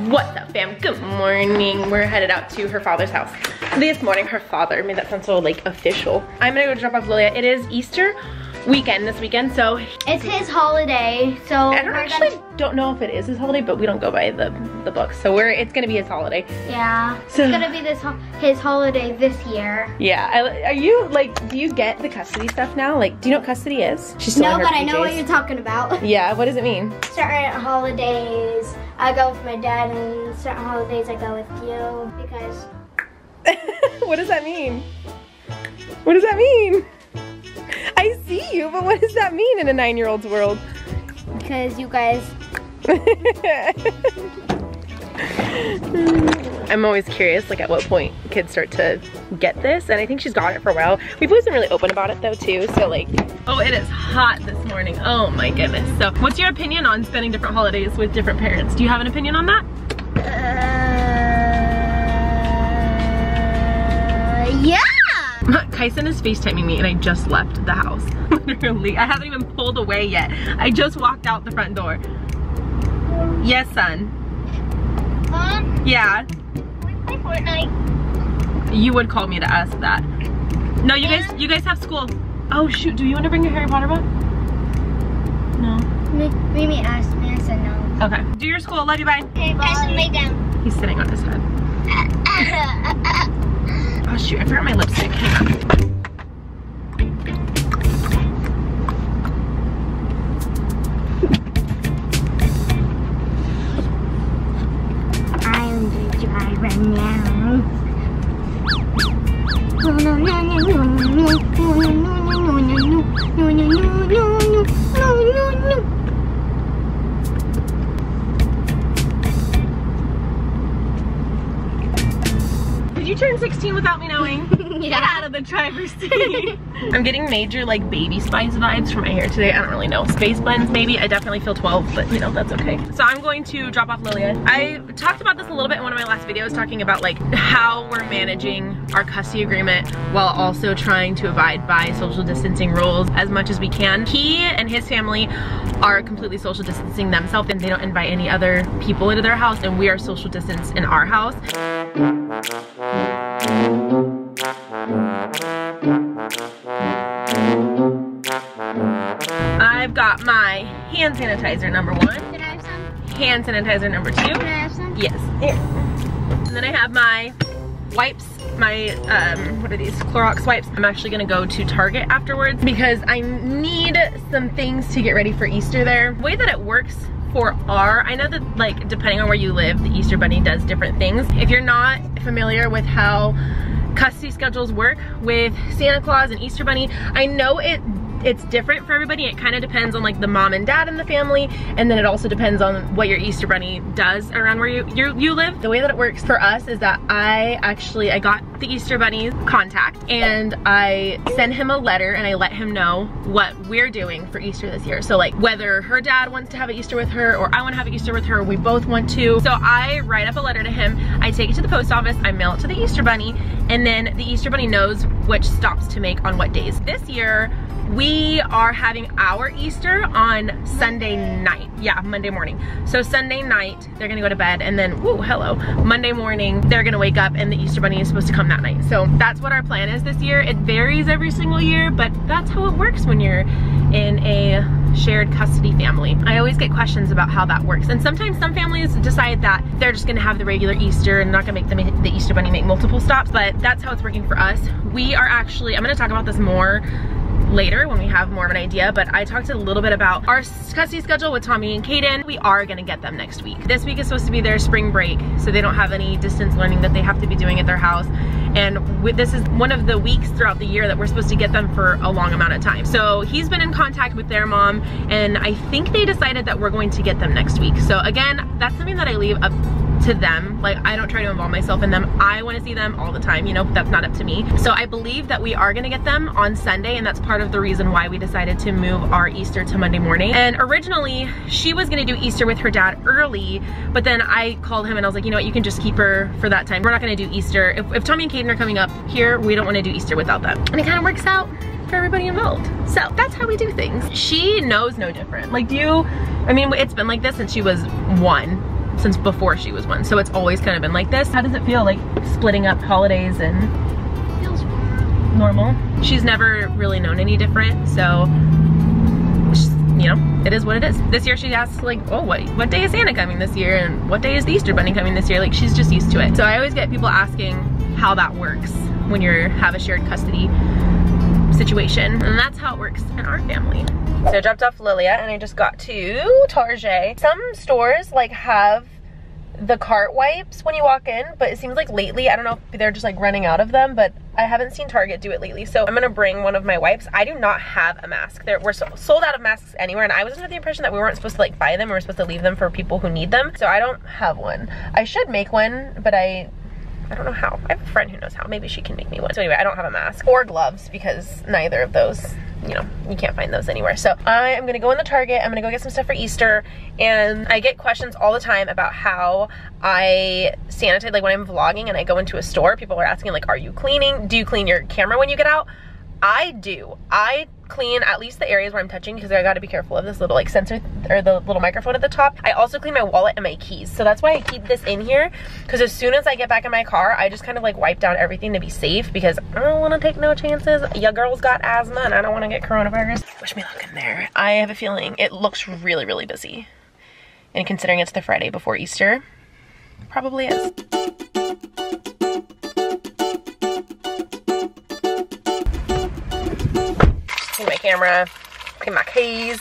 What's up, fam? Good morning. We're headed out to her father's house. This morning, her father made that sound so like official. I'm gonna go drop off Lilia. It is Easter weekend this weekend, so it's his holiday. So I don't know if it is his holiday, but we don't go by the book. So it's gonna be his holiday. Yeah. So it's gonna be his holiday this year. Yeah. Are you like? Do you get the custody stuff now? Like, do you know what custody is? She's still no, in her but PJs. I know what you're talking about. Yeah. What does it mean? Certain holidays I go with my dad, and certain holidays I go with you because. What does that mean? What does that mean? I see you, but what does that mean in a 9-year-old's world? Because you guys. I'm always curious, like at what point kids start to get this, and I think she's got it for a while. We've always been really open about it though too, so like, oh, it is hot this morning. Oh my goodness. So what's your opinion on spending different holidays with different parents? Do you have an opinion on that? Yeah! Kyson is FaceTiming me and I just left the house. Literally, I haven't even pulled away yet. I just walked out the front door. Yes, son. Mom? Yeah? We play Fortnite. You would call me to ask that. No, you guys have school. Oh shoot, do you want to bring your Harry Potter book? No. Mimi asked me, I said no. Okay. Do your school, love you, bye. Okay, bye. Lay down. He's sitting on his head. Oh shoot, I forgot my lipstick. Hang on. I'm the driver now. No, no, no, no, no, no, no, no, no, no, no. Did you turn 16 without me knowing? Yeah. Get out of the driver's seat. I'm getting major like Baby Spice vibes from my hair today. I don't really know. Space blends maybe. I definitely feel 12, but you know, that's okay. So I'm going to drop off Lilia. I talked about this a little bit in one of my last videos, talking about like how we're managing our custody agreement while also trying to abide by social distancing rules as much as we can. He and his family are completely social distancing themselves, and they don't invite any other people into their house, and we are social distanced in our house. I've got my hand sanitizer number 1. Can I have some? Hand sanitizer number 2. Can I have some? Yes. Here. And then I have my wipes, my, what are these? Clorox wipes. I'm actually gonna go to Target afterwards because I need some things to get ready for Easter there. The way that it works I know that like depending on where you live, the Easter Bunny does different things. If you're not familiar with how custody schedules work with Santa Claus and Easter Bunny, I know it's different for everybody. It kind of depends on like the mom and dad in the family, and then it also depends on what your Easter Bunny does around where you live. The way that it works for us is that I got the Easter Bunny's contact and I send him a letter and I let him know what we're doing for Easter this year. So like whether her dad wants to have an Easter with her or I want to have an Easter with her, we both want to. So I write up a letter to him, I take it to the post office, I mail it to the Easter Bunny, and then the Easter Bunny knows which stops to make on what days. This year, we are having our Easter on Sunday night. Yeah, Monday morning. So Sunday night, they're gonna go to bed, and then, woo, hello. Monday morning, they're gonna wake up and the Easter Bunny is supposed to come that night. So that's what our plan is this year. It varies every single year, but that's how it works when you're in a shared custody family. I always get questions about how that works. And sometimes some families decide that they're just gonna have the regular Easter and not gonna make the Easter Bunny make multiple stops, but that's how it's working for us. We are actually, I'm gonna talk about this more later when we have more of an idea, but I talked a little bit about our custody schedule with Tommy and Kaden. We are gonna get them next week. This week is supposed to be their spring break, so they don't have any distance learning that they have to be doing at their house. And this is one of the weeks throughout the year that we're supposed to get them for a long amount of time. So he's been in contact with their mom, and I think they decided that we're going to get them next week. So again, that's something that I leave up to them. Like, I don't try to involve myself in them. I want to see them all the time, you know, that's not up to me. So I believe that we are gonna get them on Sunday, and that's part of the reason why we decided to move our Easter to Monday morning. And originally, she was gonna do Easter with her dad early, but then I called him and I was like, you know what, you can just keep her for that time. We're not gonna do Easter. If Tommy and Kaden are coming up here, we don't wanna do Easter without them. And it kind of works out for everybody involved. So that's how we do things. She knows no different. Like, I mean, it's been like this since she was 1. since before she was 1. So it's always kind of been like this. How does it feel, like splitting up holidays and Feels normal? She's never really known any different, so you know, it is what it is. This year she asks like, oh, what day is Santa coming this year? And what day is the Easter Bunny coming this year? Like, she's just used to it. So I always get people asking how that works when you have a shared custody situation. And that's how it works in our family. So I dropped off Lilia and I just got to Target. Some stores like have the cart wipes when you walk in, but it seems like lately, I don't know if they're just like running out of them, but I haven't seen Target do it lately. So I'm gonna bring one of my wipes. I do not have a mask. We're sold out of masks anywhere, and I was under the impression that we weren't supposed to like buy them. We were supposed to leave them for people who need them. So I don't have one. I should make one, but I don't know how. I have a friend who knows how. Maybe she can make me one. So anyway, I don't have a mask or gloves because neither of those, you know, you can't find those anywhere. So I am gonna go in the Target. I'm gonna go get some stuff for Easter. And I get questions all the time about how I sanitize, like when I'm vlogging and I go into a store, people are asking like, are you cleaning? Do you clean your camera when you get out? I do. I clean at least the areas where I'm touching because I gotta be careful of this little like sensor or the little microphone at the top. I also clean my wallet and my keys. So that's why I keep this in here, because as soon as I get back in my car, I just kind of like wipe down everything to be safe because I don't wanna take no chances. Your girl's got asthma and I don't wanna get coronavirus. Wish me luck in there. I have a feeling it looks really, really busy. And considering it's the Friday before Easter, it probably is. Clean my camera, clean my keys.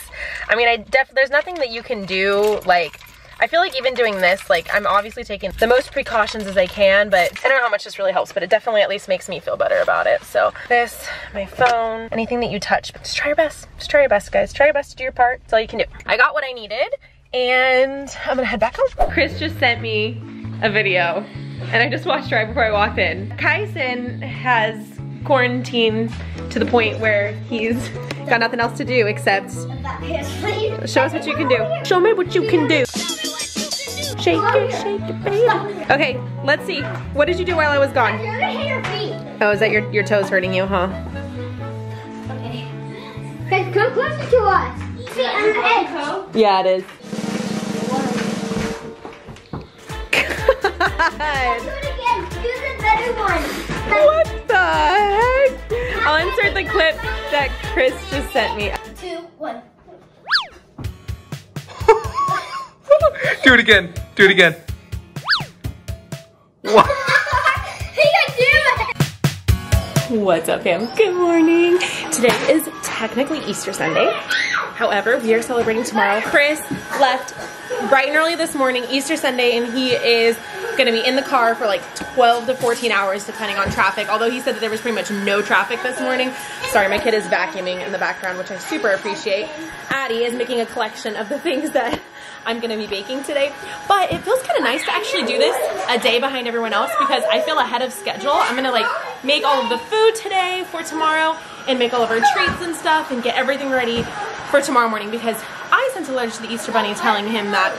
I mean, there's nothing that you can do, like, I feel like even doing this, like, I'm obviously taking the most precautions as I can, but I don't know how much this really helps, but it definitely at least makes me feel better about it. So this, my phone, anything that you touch, just try your best. Just try your best, guys. Try your best to do your part. That's all you can do. I got what I needed, and I'm gonna head back home. Chris just sent me a video, and I just watched right before I walked in. Kyson has quarantined to the point where he's got nothing else to do except show us what you can do. Show me what you can do. Shake it, baby. Okay, let's see. What did you do while I was gone? Oh, is that your toes hurting you, huh? Okay. Guys, come closer to us. Feet on the edge. Yeah, it is. God. Do it again. Do the better one. What the heck? I'll insert the clip that Chris just sent me. 2, 1. Do it again. Do it again. What? What's up, fam? Good morning. Today is technically Easter Sunday. However, we are celebrating tomorrow. Chris left bright and early this morning, Easter Sunday, and he is gonna be in the car for like 12 to 14 hours depending on traffic, although he said that there was pretty much no traffic this morning. Sorry, my kid is vacuuming in the background, which I super appreciate. Addie is making a collection of the things that I'm gonna be baking today, but it feels kind of nice to actually do this a day behind everyone else because I feel ahead of schedule. I'm gonna like make all of the food today for tomorrow and make all of our treats and stuff and get everything ready for tomorrow morning because I sent a letter to the Easter Bunny telling him that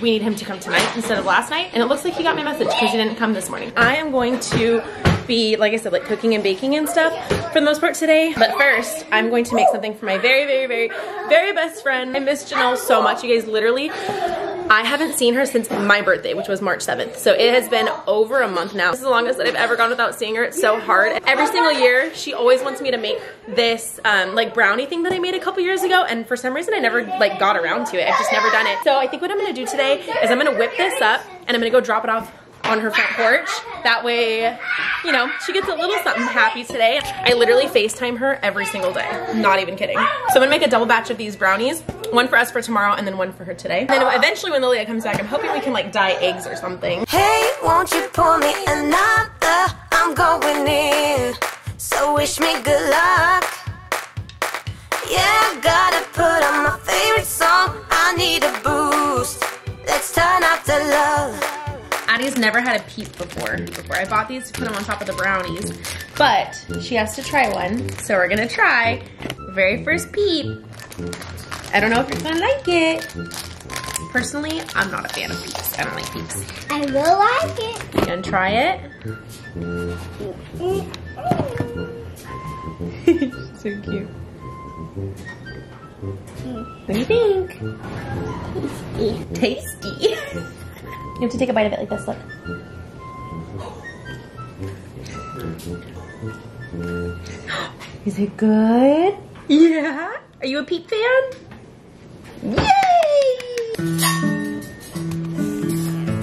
we need him to come tonight instead of last night, and it looks like he got my message because he didn't come this morning. I am going to be, like I said, like cooking and baking and stuff for the most part today, but first I'm going to make something for my very, very, very, very best friend. I miss Janelle so much, you guys. Literally, I haven't seen her since my birthday, which was March 7th. So it has been over a month now. This is the longest that I've ever gone without seeing her. It's so hard. Every single year, she always wants me to make this like brownie thing that I made a couple years ago. And for some reason, I never like got around to it. I've just never done it. So I think what I'm gonna do today is I'm gonna whip this up and I'm gonna go drop it off on her front porch. That way, you know, she gets a little something happy today. I literally FaceTime her every single day. Not even kidding. So I'm gonna make a double batch of these brownies. One for us for tomorrow and then one for her today. And then eventually when Lilia comes back, I'm hoping we can like dye eggs or something. Hey, won't you pour me another? I'm going in. So wish me good luck. Yeah, gotta put on my favorite song. I need a boost. Let's turn up the love. Addie's never had a peep before. I bought these to put them on top of the brownies, but she has to try one. So we're gonna try very first peep. I don't know if you're gonna like it. Personally, I'm not a fan of peeps. I don't like peeps. I will like it. You gonna try it? So cute. What do you think? Tasty. You have to take a bite of it like this, look. Is it good? Yeah? Are you a Peep fan? Yay!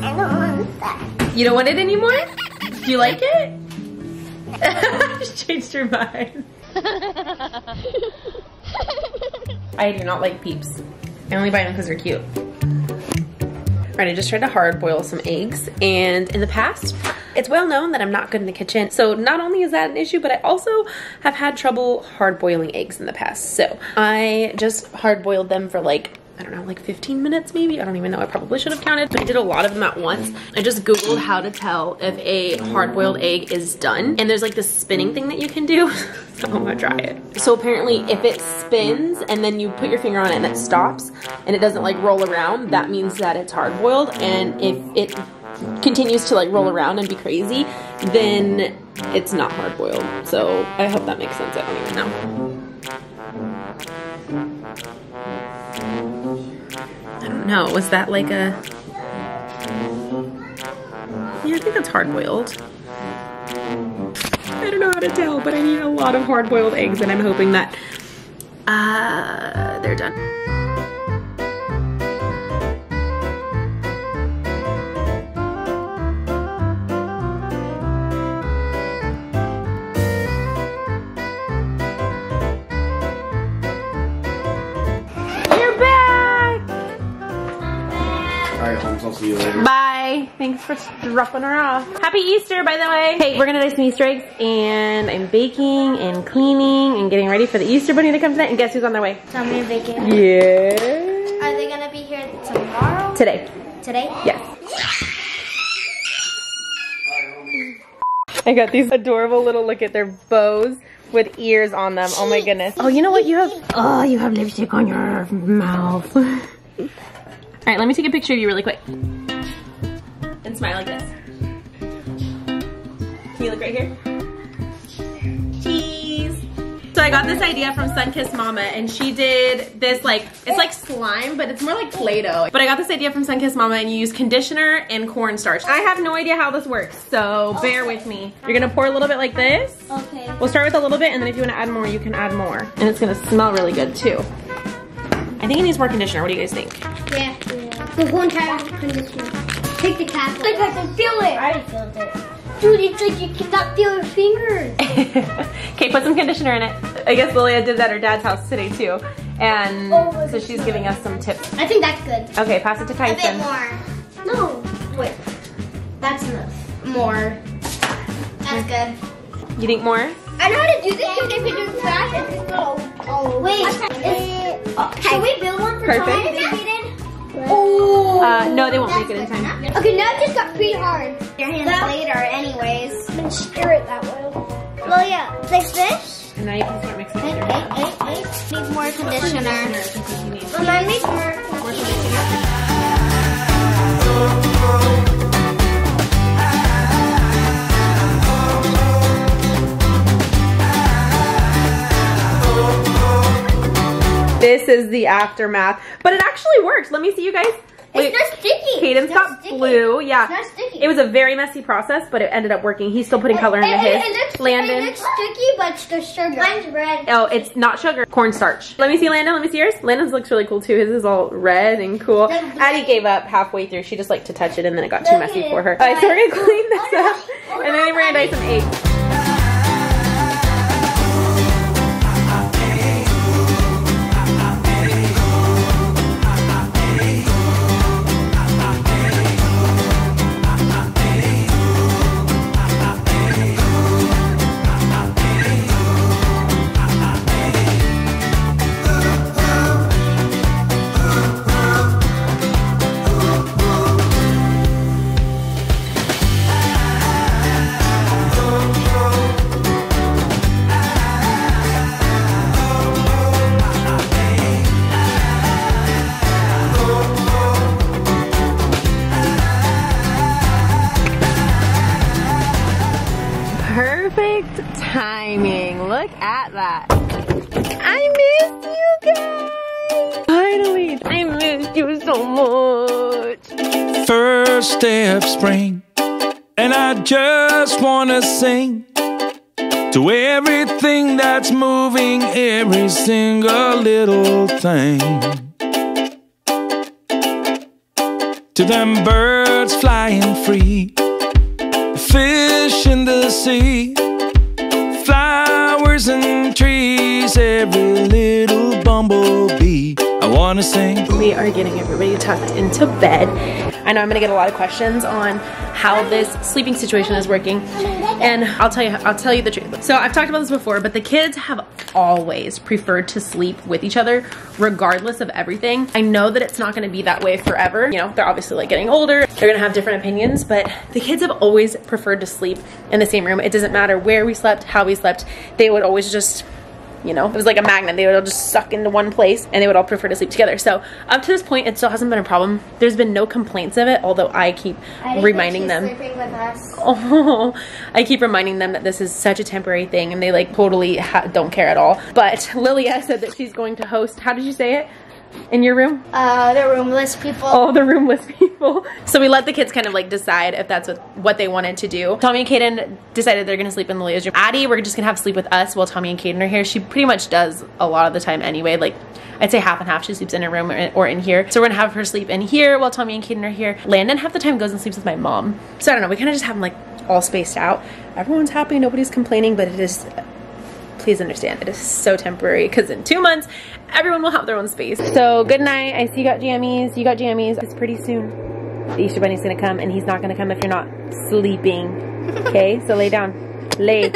I don't want that. You don't want it anymore? Do you like it? She changed her mind. I do not like Peeps. I only buy them because they're cute. Alright, I just tried to hard boil some eggs, and in the past, it's well known that I'm not good in the kitchen. So not only is that an issue, but I also have had trouble hard boiling eggs in the past. So I just hard boiled them for like, I don't know, like 15 minutes maybe? I don't even know, I probably should have counted. I did a lot of them at once. I just Googled how to tell if a hard-boiled egg is done. And there's like this spinning thing that you can do. So I'm gonna try it. So apparently if it spins and then you put your finger on it and it stops and it doesn't like roll around, that means that it's hard-boiled. And if it continues to like roll around and be crazy, then it's not hard-boiled. So I hope that makes sense, I don't even know. I don't know, was that like a... Yeah, I think that's hard-boiled. I don't know how to tell, but I need a lot of hard-boiled eggs and I'm hoping that they're done. I'll see you later. Bye. Thanks for dropping her off. Happy Easter, by the way. Hey, we're gonna do some Easter eggs, and I'm baking and cleaning and getting ready for the Easter bunny to come tonight. And guess who's on their way? Tell me baking. Yeah. Are they gonna be here tomorrow? Today. Today? Yes. I got these adorable little, look at their bows with ears on them. Oh my goodness. Oh, you know what? You have lipstick on your mouth. All right, let me take a picture of you really quick. And smile like this. Can you look right here? Cheese. So I got this idea from Sunkissed Mama, and she did this like, it's like slime, but it's more like Play-Doh. But I got this idea from Sunkissed Mama, and you use conditioner and cornstarch. I have no idea how this works, so bear with me. You're gonna pour a little bit like this. Okay. We'll start with a little bit, and then if you wanna add more, you can add more. And it's gonna smell really good too. I think it needs more conditioner. What do you guys think? Yeah. The whole entire conditioner. Take the cap. Like I can feel it. I already felt it. Dude, it's like you cannot feel your fingers. Okay, put some conditioner in it. I guess Lilia did that at her dad's house today too. And so she's giving us some tips. I think that's good. Okay, pass it to Kyson. A bit more. No, wait. That's enough. More. That's good. You think more? I know how to do this because if you do fast, it's just go. Oh, wait. Can we build one for Perfect. Kaden? Oh. No, they won't make it in time. Okay, now it just got pretty hard. Your hands later, anyways. And stir it that way. Well, yeah, like this. And now you can start mixing it. Needs more conditioner. Conditioner. Remind me more. This is the aftermath, but it actually worked. Let me see you guys. It's not sticky. Caden's got blue. Yeah. It's not sticky. It was a very messy process, but it ended up working. He's still putting color into his. Landen. It looks sticky, but it's the sugar. Mine's red. Oh, it's not sugar. Cornstarch. Let me see Landen. Let me see yours. Landen's looks really cool too. His is all red and cool. Addie gave up halfway through. She just liked to touch it, and then it got too messy for her. All right, so we're gonna clean this up, and then we're gonna dye some eggs. Timing. Look at that. I missed you guys. you so much. First day of spring, and I just wanna sing to everything that's moving, every single little thing. To them birds flying free, fish in the sea, flowers and trees, every little bumblebee. I wanna sing. We are getting everybody tucked into bed. I know I'm gonna get a lot of questions on how this sleeping situation is working, and I'll tell you the truth. So I've talked about this before, but the kids have always preferred to sleep with each other regardless of everything. I know that it's not gonna be that way forever. You know, they're obviously like getting older, they're gonna have different opinions, but the kids have always preferred to sleep in the same room. It doesn't matter where we slept, how we slept, they would always just, you know, it was like a magnet. They would all just suck into one place and they would all prefer to sleep together. So up to this point, it still hasn't been a problem. There's been no complaints of it, although I keep reminding them. Sleeping with us. Oh, I keep reminding them that this is such a temporary thing and they like totally don't care at all. But Lilia said that she's going to host, how did you say it? In your room? The roomless people. Oh, the roomless people. So we let the kids kind of like decide if that's what they wanted to do. Tommy and Kaden decided they're gonna sleep in Lilia's room. Addie, we're just gonna have sleep with us while Tommy and Kaden are here. She pretty much does a lot of the time anyway. Like, I'd say half and half. She sleeps in her room or in here. So we're gonna have her sleep in here while Tommy and Kaden are here. Landen half the time goes and sleeps with my mom. So I don't know, we kind of just have them like all spaced out. Everyone's happy, nobody's complaining, but it is, please understand, it is so temporary because in 2 months, everyone will have their own space. So good night. I see you got jammies. You got jammies. It's pretty soon. The Easter Bunny's gonna come and he's not gonna come if you're not sleeping. Okay, so lay down. Lay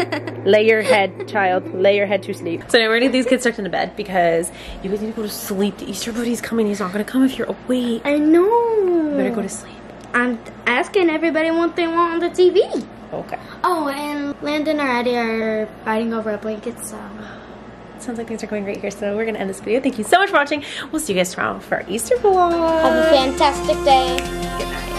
your head, child. Lay your head to sleep. So now we're gonna get these kids tucked into bed because you guys need to go to sleep. The Easter Bunny's coming. He's not gonna come if you're awake. I know. You better go to sleep. I'm asking everybody what they want on the TV. Okay. Oh, and Landen or Addie are fighting over a blanket, so. Sounds like things are going great here, so we're gonna end this video. Thank you so much for watching. We'll see you guys tomorrow for our Easter vlog. Have a fantastic day. Good night.